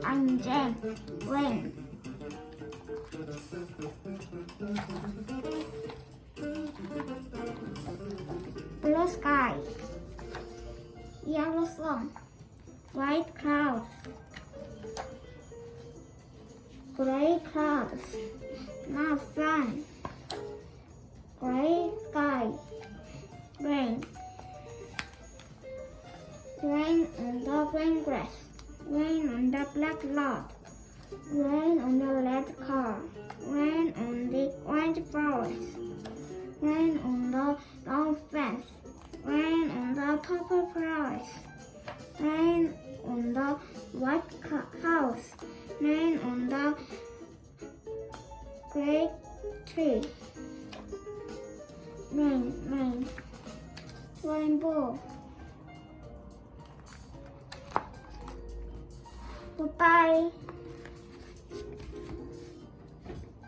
angel, rain. Blue sky, yellow sun, white clouds, gray clouds, now sun, gray sky, rain. Rain on the green grass, rain on the black lot, rain on the red car, rain on the orange flowers, rain on the long fence, rain on the purple flowers, rain on the white house, rain on the great tree, rain, rainbow. Goodbye.